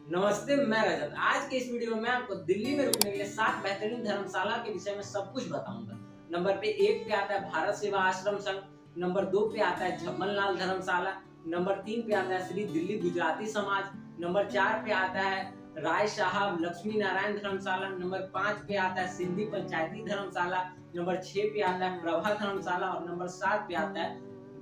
नमस्ते, मैं रजत। आज के इस वीडियो में आपको दिल्ली में रुकने के लिए 7 बेहतरीन धर्मशाला के विषय में सब कुछ बताऊंगा। नंबर पे 1 पे आता है भारत सेवा आश्रम संघ। नंबर 2 पे आता है झब्बन लाल धर्मशाला। नंबर 3 पे आता है श्री दिल्ली गुजराती समाज। नंबर 4 पे आता है राय साहब लक्ष्मी नारायण धर्मशाला। नंबर 5 पे आता है सिंधी पंचायती धर्मशाला। नंबर 6 पे आता है प्रभा धर्मशाला और नंबर 7 पे आता है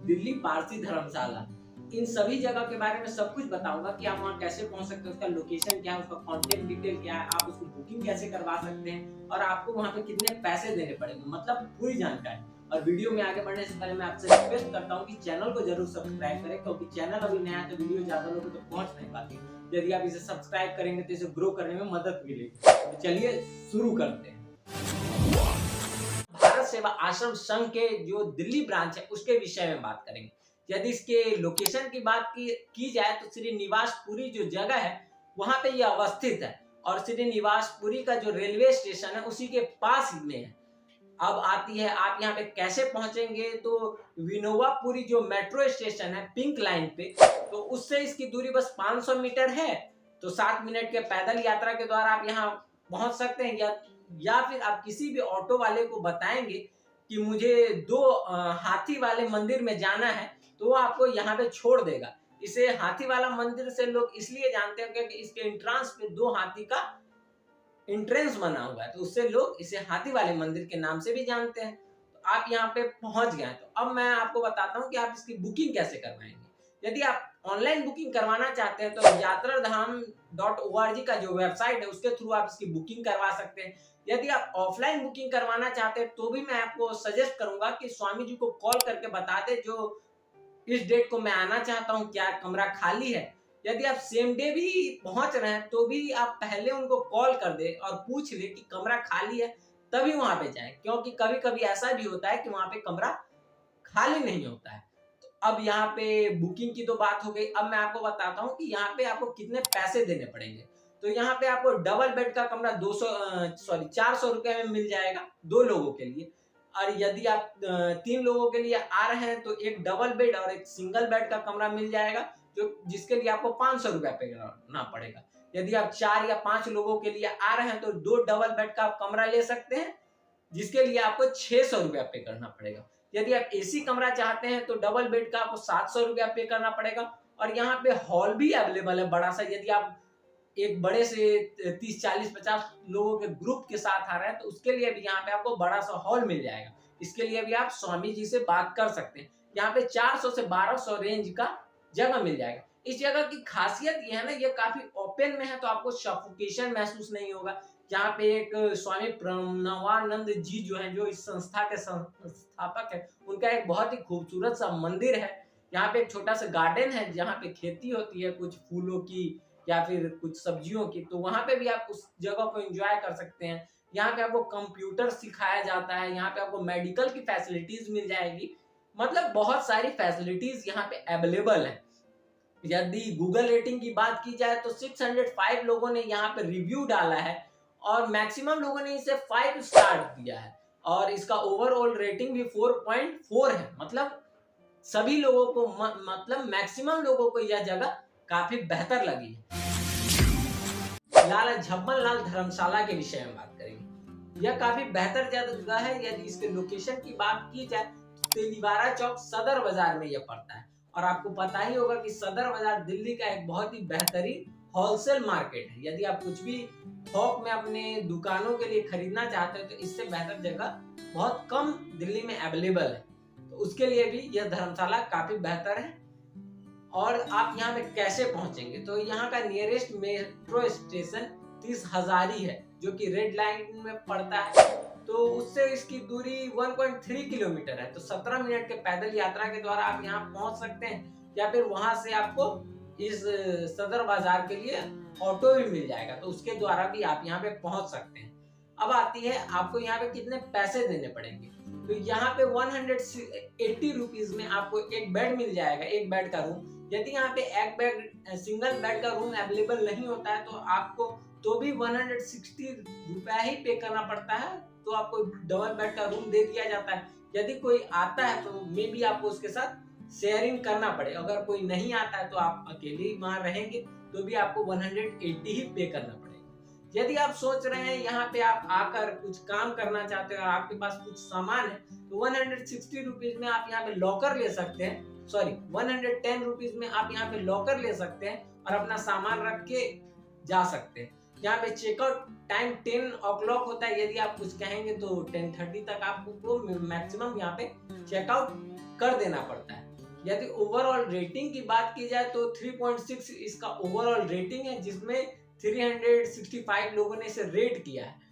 दिल्ली पारसी धर्मशाला। इन सभी जगह के बारे में सब कुछ बताऊंगा कि आप वहां कैसे पहुंच सकते हैं, उसका लोकेशन क्या है, उसका कॉन्टेक्ट डिटेल क्या है, आप उसको बुकिंग कैसे करवा सकते हैं और आपको वहां पे कितने पैसे देने पड़ेंगे, मतलब पूरी जानकारी। और वीडियो में आगे बढ़ने से पहले मैं आपसे रिक्वेस्ट करता हूं कि चैनल को जरूर सब्सक्राइब करें, क्योंकि चैनल अभी नया है तो वीडियो ज्यादा लोगों तक पहुंच नहीं पाती। यदि आप इसे सब्सक्राइब करेंगे तो इसे ग्रो करने में मदद मिलेगी। तो चलिए शुरू करते हैं। भारत सेवा आश्रम संघ के जो दिल्ली ब्रांच है उसके विषय में बात करेंगे। यदि इसके लोकेशन की बात की जाए तो श्रीनिवासपुरी जो जगह है वहां पे यह अवस्थित है और श्रीनिवासपुरी का जो रेलवे स्टेशन है उसी के पास में है। अब आती है आप यहाँ पे कैसे पहुंचेंगे, तो विनोवापुरी जो मेट्रो स्टेशन है पिंक लाइन पे, तो उससे इसकी दूरी बस 500 मीटर है। तो 7 मिनट के पैदल यात्रा के द्वारा आप यहाँ पहुंच सकते हैं, या फिर आप किसी भी ऑटो वाले को बताएंगे कि मुझे 2 हाथी वाले मंदिर में जाना है तो वो आपको यहाँ पे छोड़ देगा। इसे हाथी वाला मंदिर से लोग इसलिए जानते हैं क्योंकि इसके एंट्रेंस पे 2 हाथी का एंट्रेंस बना हुआ है, तो उससे लोग इसे हाथी वाले मंदिर के नाम से भी जानते हैं। तो आप यहाँ पे पहुंच गए हैं, तो अब मैं आपको बताता हूँ कि आप इसकी बुकिंग कैसे करवाएंगे। यदि आप ऑनलाइन बुकिंग करवाना चाहते हैं तो यात्राधाम.org का जो वेबसाइट है उसके थ्रू आप इसकी बुकिंग करवा सकते हैं। यदि आप ऑफलाइन बुकिंग करवाना चाहते हैं तो भी मैं आपको सजेस्ट करूंगा कि स्वामी जी को कॉल करके बता दे जो इस डेट को मैं आना चाहता हूँ, क्या कमरा खाली है। यदि आप सेम डे भी पहुंच रहे हैं तो भी आप पहले उनको कॉल कर दे और पूछ ले कि कमरा खाली है, तभी वहां पे जाएं, क्योंकि कभी कभी ऐसा भी होता है कि वहां पे कमरा खाली नहीं होता है। तो अब यहाँ पे बुकिंग की तो बात हो गई। अब मैं आपको बताता हूँ कि यहाँ पे आपको कितने पैसे देने पड़ेंगे। तो यहाँ पे आपको डबल बेड का कमरा 400 रुपए में मिल जाएगा 2 लोगों के लिए। और यदि आप 3 लोगों के लिए आ रहे हैं तो एक डबल बेड और एक सिंगल बेड का कमरा मिल जाएगा, जो जिसके लिए आपको 500 रुपया पे करना पड़ेगा। यदि आप 4 या 5 लोगों के लिए आ रहे हैं तो 2 डबल बेड का आप कमरा ले सकते हैं, जिसके लिए आपको 600 रुपया पे करना पड़ेगा। यदि आप एसी कमरा चाहते हैं तो डबल बेड का आपको 700 रुपया पे करना पड़ेगा। और यहाँ पे हॉल भी अवेलेबल है बड़ा सा। यदि आप एक बड़े से 30 40 50 लोगों के ग्रुप के साथ आ रहे हैं तो उसके लिए भी यहाँ पे आपको बड़ा सा हॉल मिल जाएगा। इसके लिए भी आप स्वामी जी से बात कर सकते हैं। यहाँ पे 400 से 1200 रेंज का जगह मिल जाएगा। इस जगह की खासियत ये है ना, ये काफी ओपन में है तो आपको सफोकेशन महसूस नहीं होगा। यहाँ पे एक स्वामी प्रणवानंद जी जो है, जो इस संस्था के संस्थापक है, उनका एक बहुत ही खूबसूरत सा मंदिर है। यहाँ पे एक छोटा सा गार्डन है जहाँ पे खेती होती है कुछ फूलों की या फिर कुछ सब्जियों की, तो वहां पे भी आप उस जगह को एंजॉय कर सकते हैं। यहाँ पे आपको कंप्यूटर सिखाया जाता है, यहाँ पे आपको मेडिकल की फैसिलिटीज मिल जाएगी, मतलब बहुत सारी फैसिलिटीज यहाँ पे अवेलेबल है। यदि गूगल रेटिंग की बात की जाए तो 605 लोगों ने यहाँ पे रिव्यू डाला है और मैक्सिमम लोगों ने इसे 5 स्टार दिया है और इसका ओवरऑल रेटिंग भी 4.4 है। मतलब सभी लोगों को मतलब मैक्सिमम लोगों को यह जगह काफी बेहतर लगी है। लाला झब्बन लाल धर्मशाला के विषय में बात करेंगे। यह काफी बेहतर जगह है। यदि इसके लोकेशन की बात की जाए तो तेलीवारा चौक सदर बाजार में यह पड़ता है और आपको पता ही होगा कि सदर बाजार दिल्ली का एक बहुत ही बेहतरीन होलसेल मार्केट है। यदि आप कुछ भी थोक में अपने दुकानों के लिए खरीदना चाहते हैं तो इससे बेहतर जगह बहुत कम दिल्ली में अवेलेबल है, तो उसके लिए भी यह धर्मशाला काफी बेहतर है। और आप यहाँ पे कैसे पहुंचेंगे, तो यहाँ का नियरेस्ट मेट्रो स्टेशन 30 हजारी है जो कि रेड लाइन में पड़ता है। तो उससे इसकी दूरी 1.3 किलोमीटर है, तो 17 मिनट के पैदल यात्रा के द्वारा आप यहाँ पहुंच सकते हैं, या फिर वहां से आपको इस सदर बाजार के लिए ऑटो भी मिल जाएगा, तो उसके द्वारा भी आप यहाँ पे पहुंच सकते हैं। अब आती है आपको यहाँ पे कितने पैसे देने पड़ेंगे। तो यहाँ पे 180 रुपीज में आपको एक बेड मिल जाएगा, एक बेड का रूम। यदि यहाँ पे एक बेड सिंगल बेड का रूम अवेलेबल नहीं होता है तो आपको तो भी 160 रुपया ही पे करना पड़ता है, तो आपको डबल बेड का रूम दे दिया जाता है। यदि कोई आता है तो मे भी आपको उसके साथ शेयरिंग करना पड़े। अगर कोई नहीं आता है तो आप अकेले ही वहां रहेंगे तो भी आपको 180 ही पे करना पड़ेगा। यदि आप सोच रहे हैं यहाँ पे आप आकर कुछ काम करना चाहते हो और आपके पास कुछ सामान है तो 160 रुपीज में आप यहाँ पे लॉकर ले सकते हैं, सॉरी 110 रुपीज में आप यहाँ पे लॉकर ले सकते हैं और अपना सामान रख के जा सकते हैं। यहाँ पे चेकआउट टाइम 10 o'clock होता है। यदि आप कुछ कहेंगे तो 10:30 तक आपको मैक्सिमम यहाँ पे चेकआउट कर देना पड़ता है। यदि ओवरऑल रेटिंग की बात की जाए तो 3.6 इसका ओवरऑल रेटिंग है, जिसमें 365 लोगों ने इसे रेट किया है।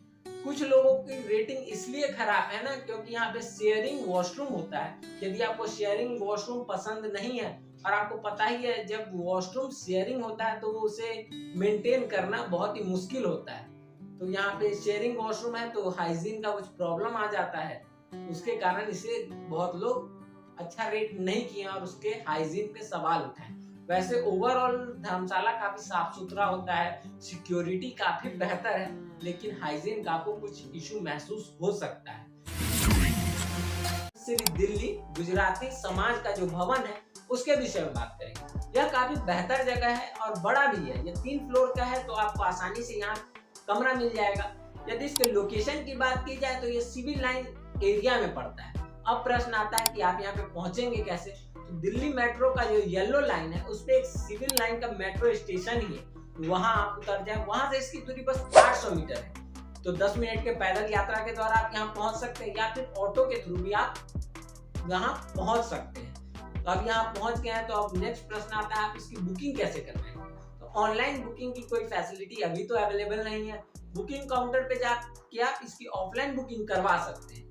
कुछ लोगों की रेटिंग इसलिए खराब है ना क्योंकि यहाँ पे शेयरिंग वॉशरूम होता है। यदि आपको शेयरिंग वॉशरूम पसंद नहीं है और आपको पता ही है जब वॉशरूम शेयरिंग होता है तो उसे मेंटेन करना बहुत ही मुश्किल होता है। तो यहाँ पे शेयरिंग वॉशरूम है तो हाइजीन का कुछ प्रॉब्लम आ जाता है, उसके कारण इसे बहुत लोग अच्छा रेट नहीं किए और उसके हाइजीन पे सवाल उठाए। वैसे ओवरऑल धर्मशाला काफी साफ सुथरा होता है, सिक्योरिटी काफी बेहतर है, लेकिन हाइजीन का आपको कुछ इशू महसूस हो सकता है। श्री दिल्ली गुजराती समाज का जो भवन है उसके विषय में बात करेंगे। यह काफी बेहतर जगह है और बड़ा भी है। यह 3 फ्लोर का है तो आपको आसानी से यहाँ कमरा मिल जाएगा। यदि इसके लोकेशन की बात की जाए तो ये सिविल लाइन एरिया में पड़ता है। अब प्रश्न आता है कि आप यहाँ पे पहुंचेंगे कैसे। तो दिल्ली मेट्रो का जो येलो लाइन है उस पे एक सिविल लाइन का मेट्रो स्टेशन ही है, वहां आप उतर जाए। वहां से इसकी दूरी बस 800 मीटर है, तो 10 मिनट के पैदल यात्रा के द्वारा आप यहाँ पहुंच सकते हैं या फिर ऑटो के थ्रू भी आप यहाँ पहुंच सकते हैं। तो अब यहाँ पहुंच गए हैं तो अब नेक्स्ट प्रश्न आता है आप इसकी बुकिंग कैसे करवाएंगे। तो ऑनलाइन बुकिंग की कोई फैसिलिटी अभी तो अवेलेबल नहीं है। बुकिंग काउंटर पे जाके आप इसकी ऑफलाइन बुकिंग करवा सकते हैं।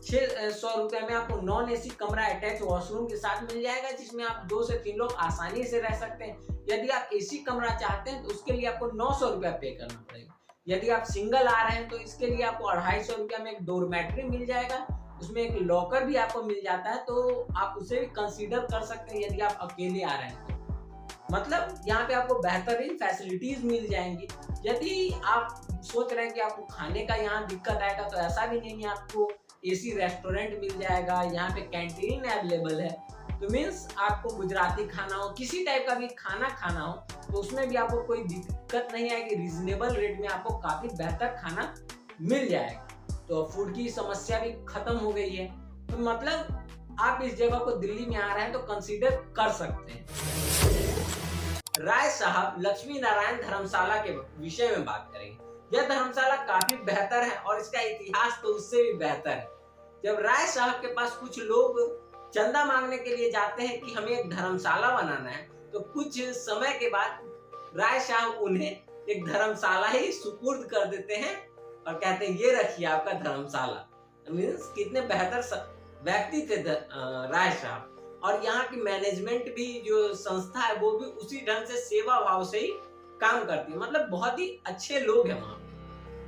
600 रुपए में आपको नॉन एसी कमरा अटैच वॉशरूम के साथ मिल जाएगा, जिसमें आप 2 से 3 लोग आसानी से रह सकते हैं। यदि आप एसी कमरा चाहते हैं तो उसके लिए आपको 900 रुपया पे करना पड़ेगा। यदि आप सिंगल आ रहे हैं तो इसके लिए आपको 250 रुपया में एक डोरमेट्री मिल जाएगा, उसमें एक लॉकर भी आपको मिल जाता है, तो आप उसे भी कंसीडर कर सकते हैं यदि आप अकेले आ रहे हैं तो। मतलब यहाँ पे आपको बेहतरीन फैसिलिटीज मिल जाएंगी। यदि आप सोच रहे हैं कि आपको खाने का यहाँ दिक्कत आएगा तो ऐसा भी नहीं है, आपको एसी रेस्टोरेंट मिल जाएगा, यहाँ पे कैंटीन अवेलेबल है। तो मीन्स आपको गुजराती खाना हो, किसी टाइप का भी खाना खाना हो तो उसमें भी आपको कोई दिक्कत नहीं आएगी। रीजनेबल रेट में आपको काफी बेहतर खाना मिल जाएगा। तो फूड की समस्या भी खत्म हो गई है। तो मतलब आप इस जगह को दिल्ली में आ रहे हैं तो कंसीडर कर सकते हैं। राय साहब लक्ष्मी नारायण धर्मशाला के विषय में बात करेंगे। यह धर्मशाला काफी बेहतर है और इसका इतिहास तो उससे भी बेहतर है। जब राय साहब के पास कुछ लोग चंदा मांगने के लिए जाते हैं कि हमें एक धर्मशाला बनाना है, तो कुछ समय के बाद राय साहब उन्हें एक धर्मशाला ही सुपुर्द कर देते हैं और कहते हैं ये रखिए आपका धर्मशाला। मीन्स कितने बेहतर व्यक्ति थे राय साहब। और यहाँ की मैनेजमेंट भी जो संस्था है वो भी उसी ढंग से सेवा भाव से ही काम करती है। मतलब बहुत ही अच्छे लोग हैं वहाँ।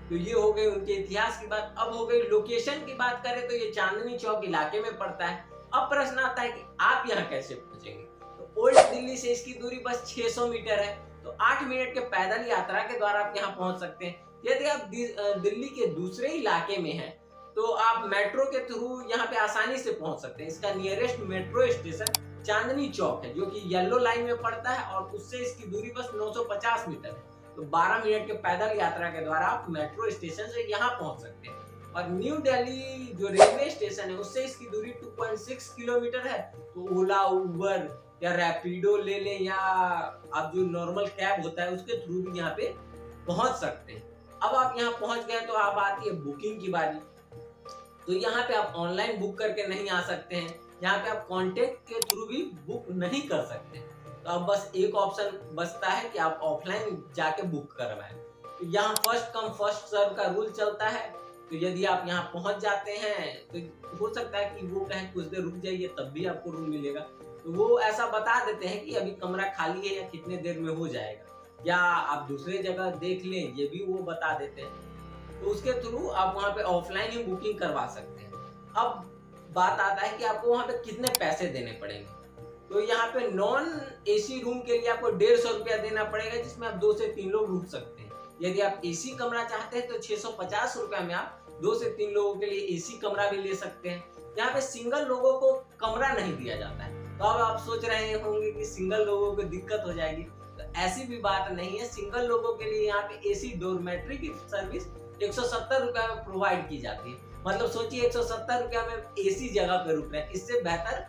तो ये हो गई उनके इतिहास की बात। अब हो गई लोकेशन की बात करें तो ये चांदनी चौक इलाके में पड़ता है। अब प्रश्न आता है कि आप यहाँ कैसे पहुंचेंगे। तो ओल्ड दिल्ली से इसकी दूरी बस 600 मीटर है, तो 8 मिनट के पैदल यात्रा के द्वारा आप यहाँ पहुंच सकते हैं। यदि आप दिल्ली के दूसरे इलाके में हैं तो आप मेट्रो के थ्रू यहाँ पे आसानी से पहुंच सकते हैं। इसका nearest metro station Chandni Chowk है जो कि येलो लाइन में पड़ता है और उससे इसकी दूरी बस 950 मीटर है। तो 12 मिनट के पैदल यात्रा के द्वारा आप मेट्रो स्टेशन से यहाँ पहुंच सकते हैं। और न्यू दिल्ली जो रेलवे स्टेशन है उससे इसकी दूरी 2.6 किलोमीटर है। तो ओला, उबर या रैपिडो ले लें या आप जो नॉर्मल कैब होता है उसके थ्रू भी यहाँ पे पहुंच सकते हैं। अब आप यहाँ पहुंच गए तो अब आती है बुकिंग की बारी। तो यहाँ पे आप ऑनलाइन बुक करके नहीं आ सकते हैं, यहाँ पे आप कॉन्टेक्ट के थ्रू भी बुक नहीं कर सकते। तो अब बस एक ऑप्शन बचता है कि आप ऑफलाइन जाके बुक करवाएं। तो यहाँ फर्स्ट कम फर्स्ट सर्व का रूल चलता है। तो यदि आप यहाँ पहुंच जाते हैं तो हो सकता है कि वो कहें कुछ देर रुक जाइए तब भी आपको रूम मिलेगा। तो वो ऐसा बता देते हैं कि अभी कमरा खाली है या कितने देर में हो जाएगा, या आप दूसरे जगह देख लें, ये भी वो बता देते हैं। तो उसके थ्रू आप वहाँ पे ऑफलाइन ही बुकिंग करवा सकते हैं। अब बात आता है कि आपको वहाँ पे कितने पैसे देने पड़ेंगे। तो यहाँ पे नॉन एसी रूम के लिए आपको 150 रुपया देना पड़ेगा, जिसमें आप 2 से 3 लोग रुक सकते हैं। यदि आप एसी कमरा चाहते हैं तो 650 रुपया में आप 2 से 3 लोगों के लिए एसी कमरा भी ले सकते हैं। यहाँ पे सिंगल लोगों को कमरा नहीं दिया जाता है। तो अब आप सोच रहे होंगे कि सिंगल लोगों को दिक्कत हो जाएगी, तो ऐसी भी बात नहीं है। सिंगल लोगों के लिए यहाँ पे एसी डोरमेट्री की सर्विस 170 रुपए में प्रोवाइड की जाती है। मतलब सोचिए 170 रुपया में एसी जगह पे रुक रहे हैं, इससे बेहतर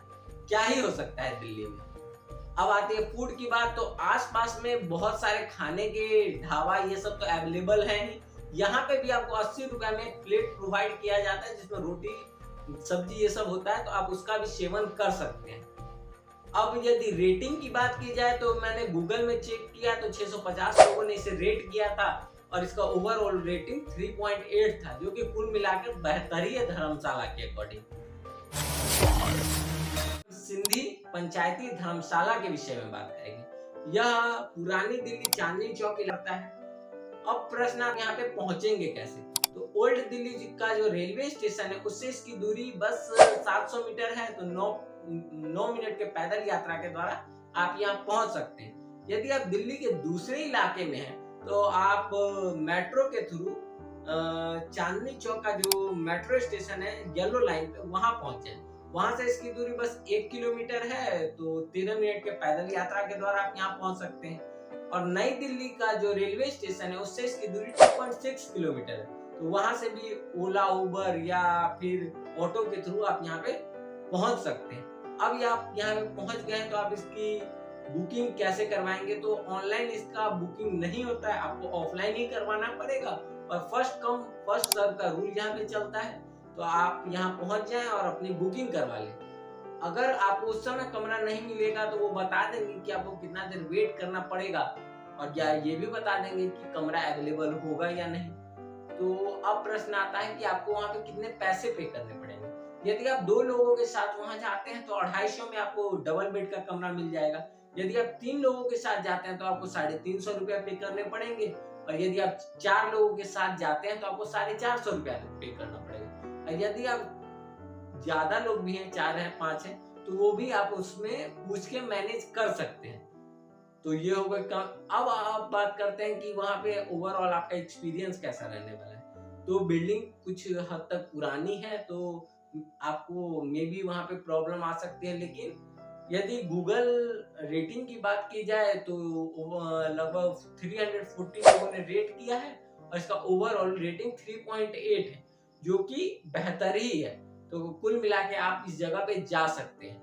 क्या ही हो सकता है दिल्ली में। अब आती है फूड की बात, तो आसपास में बहुत सारे खाने के ढाबा ये सब तो अवेलेबल है ही। यहाँ पे भी आपको 80 रुपए में एक प्लेट प्रोवाइड किया जाता है जिसमें रोटी सब्जी ये सब होता है, तो आप उसका भी सेवन कर सकते हैं। अब यदि रेटिंग की बात की जाए तो मैंने गूगल में चेक किया तो 650 लोगों ने इसे रेट किया था और इसका ओवरऑल रेटिंग 3.8 था, जो कि कुल मिलाकर बेहतर ही है धर्मशाला के अकॉर्डिंग। सिंधी पंचायती धर्मशाला के विषय में बात करेंगे। यह पुरानी दिल्ली चांदनी चौक इलाका है। अब प्रश्न आप यहाँ पे पहुंचेंगे कैसे? तो ओल्ड दिल्ली का जो रेलवे स्टेशन है उससे इसकी दूरी बस 700 मीटर है, तो 9 मिनट के पैदल यात्रा के द्वारा आप यहाँ पहुंच सकते हैं। यदि आप दिल्ली के दूसरे इलाके में हैं तो आप मेट्रो के थ्रू चांदनी चौक का जो मेट्रो स्टेशन है येलो लाइन पे वहां पहुंचे। वहां से इसकी दूरी बस 1 किलोमीटर है, तो 13 मिनट के पैदल यात्रा के द्वारा आप यहाँ पहुंच सकते हैं। और नई दिल्ली का जो रेलवे स्टेशन है उससे इसकी दूरी 2.6 किलोमीटर है, तो वहां से भी ओला उबर या फिर ऑटो के थ्रू आप यहाँ पे पहुंच सकते हैं। अब आप यहाँ पे पहुंच गए तो आप इसकी बुकिंग कैसे करवाएंगे? तो ऑनलाइन इसका बुकिंग नहीं होता है, आपको ऑफलाइन ही करवाना पड़ेगा और फर्स्ट कम फर्स्ट सर्व का रूल यहाँ पे चलता है। तो आप यहाँ पहुंच जाएं और अपनी बुकिंग करवा लें। अगर आपको उस समय कमरा नहीं मिलेगा तो वो बता देंगे कि आपको कितना देर वेट करना पड़ेगा और या ये भी बता देंगे कि कमरा अवेलेबल होगा या नहीं। तो अब प्रश्न आता है कि आपको वहाँ पे कितने पैसे पे करने पड़ेंगे। यदि आप 2 लोगों के साथ वहाँ जाते हैं तो 250 में आपको डबल बेड का कमरा मिल जाएगा। यदि आप 3 लोगों के साथ जाते हैं तो आपको 350 रुपया पे करने पड़ेंगे और यदि आप 4 लोगों के साथ जाते हैं तो आपको 450 रुपया पे करना पड़ेगा। और यदि आप ज्यादा लोग भी हैं, 4 हैं 5 हैं, तो वो भी आप उसमें पूछ के मैनेज कर सकते हैं। तो ये होगा काम। अब आप बात करते हैं कि वहाँ पे ओवरऑल आपका एक्सपीरियंस कैसा रहने वाला है। तो बिल्डिंग कुछ हद तक पुरानी है तो आपको मे बी वहाँ पे प्रॉब्लम आ सकती है, लेकिन यदि गूगल रेटिंग की बात की जाए तो लगभग 340 लोगों ने रेट किया है और इसका ओवरऑल रेटिंग 3.8 है, जो कि बेहतर ही है। तो कुल मिला के आप इस जगह पे जा सकते हैं।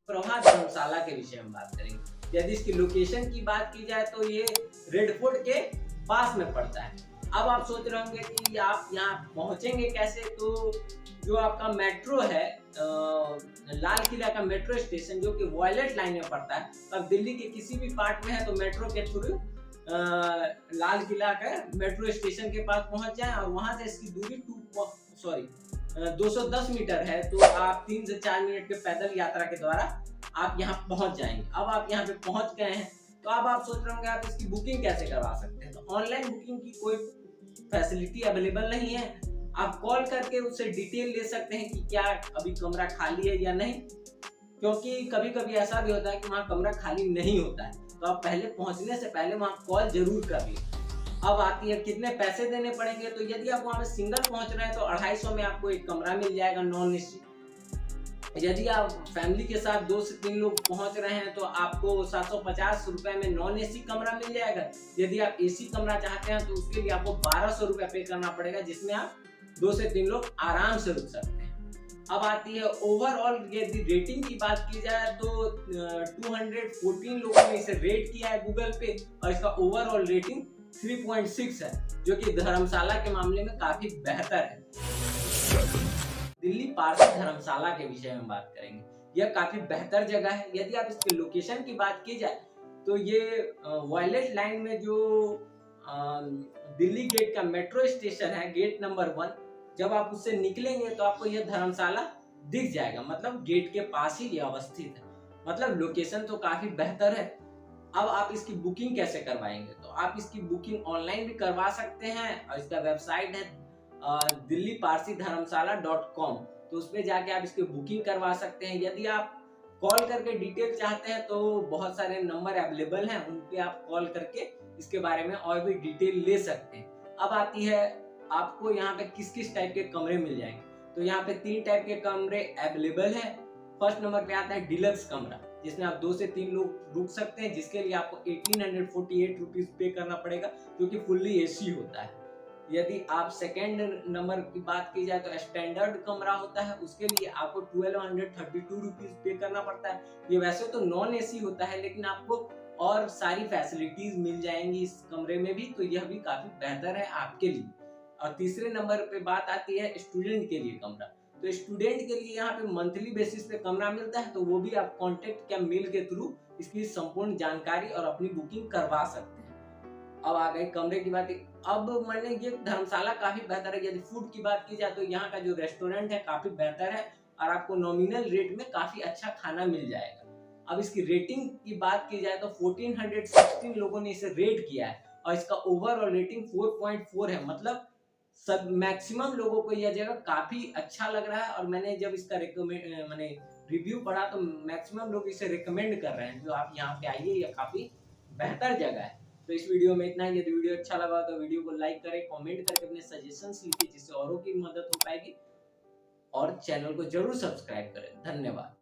प्रभात धर्मशाला के विषय में बात करेंगे। यदि इसकी लोकेशन की बात की जाए तो ये रेड फोर्ट के पास में पड़ता है। अब आप सोच रहे होंगे कि आप यहाँ पहुंचेंगे कैसे? तो जो आपका मेट्रो है लाल किला का मेट्रो स्टेशन जो कि वॉयलेट लाइन में पड़ता है, अब दिल्ली के किसी भी पार्ट में है तो मेट्रो के थ्रू लाल किला का मेट्रो स्टेशन के पास पहुंच जाएं और वहां से इसकी दूरी 210 मीटर है, तो आप 3 से 4 मिनट के पैदल यात्रा के द्वारा आप यहाँ पहुंच जाएंगे। अब आप यहाँ पे पहुंच गए हैं तो अब आप सोच रहे होंगे आप इसकी बुकिंग कैसे करवा सकते हैं। तो ऑनलाइन बुकिंग की कोई फैसिलिटी अवेलेबल नहीं है। आप कॉल करके उससे डिटेल ले सकते हैं कि क्या अभी कमरा खाली है या नहीं, क्योंकि कभी कभी ऐसा भी होता है कि वहाँ कमरा खाली नहीं होता है, तो आप पहले पहुँचने से पहले वहाँ कॉल जरूर करिए। अब आती है कितने पैसे देने पड़ेंगे। तो यदि आप वहाँ पे सिंगल पहुँच रहे हैं तो 250 में आपको एक कमरा मिल जाएगा नॉन एसी। यदि आप फैमिली के साथ 2 से 3 लोग पहुंच रहे हैं तो आपको 750 रुपए में नॉन एसी कमरा मिल जाएगा। यदि आप एसी कमरा चाहते हैं तो उसके लिए आपको 1200 रुपया पे करना पड़ेगा, जिसमें आप 2 से 3 लोग आराम से रुक सकते हैं। अब आती है ओवरऑल यदि रेटिंग की बात की जाए तो 214 लोगों ने इसे रेट किया है गूगल पे और इसका ओवरऑल रेटिंग 3.6 है, जो कि धर्मशाला के मामले में काफी बेहतर है। दिल्ली पारसी धर्मशाला के विषय में बात करेंगे। यह काफी बेहतर जगह है। यदि आप इसके लोकेशन की बात की जाए तो ये वॉयलेट लाइन में जो दिल्ली गेट का मेट्रो स्टेशन है, गेट नंबर 1, जब आप उससे निकलेंगे तो आपको यह धर्मशाला दिख जाएगा। मतलब गेट के पास ही ये अवस्थित है। मतलब लोकेशन तो काफी बेहतर है। अब आप इसकी बुकिंग कैसे करवाएंगे? तो आप इसकी बुकिंग ऑनलाइन भी करवा सकते हैं और इसका वेबसाइट है दिल्ली पारसी धर्मशाला.com, तो उसमें जाके आप इसकी बुकिंग करवा सकते हैं। यदि आप कॉल करके डिटेल चाहते हैं तो बहुत सारे नंबर अवेलेबल हैं, उन पे आप कॉल करके इसके बारे में और भी डिटेल ले सकते हैं। अब आती है आपको यहाँ पे किस किस टाइप के कमरे मिल जाएंगे। तो यहाँ पे 3 टाइप के कमरे अवेलेबल है। फर्स्ट नंबर पे आता है डिलक्स कमरा, जिसमें आप 2 से 3 लोग रुक सकते हैं, जिसके लिए आपको 1848 रुपीज पे करना पड़ेगा, जो कि फुल्ली एसी होता है। यदि आप सेकेंड नंबर की बात की जाए तो स्टैंडर्ड कमरा होता है, उसके लिए आपको 1232 रुपीज पे करना पड़ता है। ये वैसे तो नॉन एसी होता है, लेकिन आपको और सारी फैसिलिटीज मिल जाएंगी इस कमरे में भी, तो यह भी काफी बेहतर है आपके लिए। और तीसरे नंबर पे बात आती है स्टूडेंट के लिए कमरा। तो स्टूडेंट के लिए यहाँ पे मंथली बेसिस पे कमरा मिलता है, तो वो भी आप कॉन्टेक्ट या मेल के थ्रू इसकी संपूर्ण जानकारी और अपनी बुकिंग करवा सकते हैं। अब आ गई कमरे की बात। अब मैंने ये धर्मशाला काफी बेहतर है। यदि फूड की बात की जाए तो यहाँ का जो रेस्टोरेंट है काफी बेहतर है और आपको नॉमिनल रेट में काफी अच्छा खाना मिल जाएगा। अब इसकी रेटिंग की बात की जाए तो 1416 लोगों ने इसे रेट किया है और इसका ओवरऑल रेटिंग 4.4 है। मतलब सब मैक्सिमम लोगों को यह जगह काफी अच्छा लग रहा है और मैंने जब इसका मैंने रिव्यू पढ़ा तो मैक्सिमम लोग इसे रिकमेंड कर रहे हैं, जो आप यहाँ पे आइए, यह काफी बेहतर जगह है। तो इस वीडियो में इतना ही। यदि वीडियो अच्छा लगा तो वीडियो को लाइक करें, कमेंट करके अपने सजेशंस लिखिए, जिससे औरों की मदद हो पाएगी, और चैनल को जरूर सब्सक्राइब करें। धन्यवाद।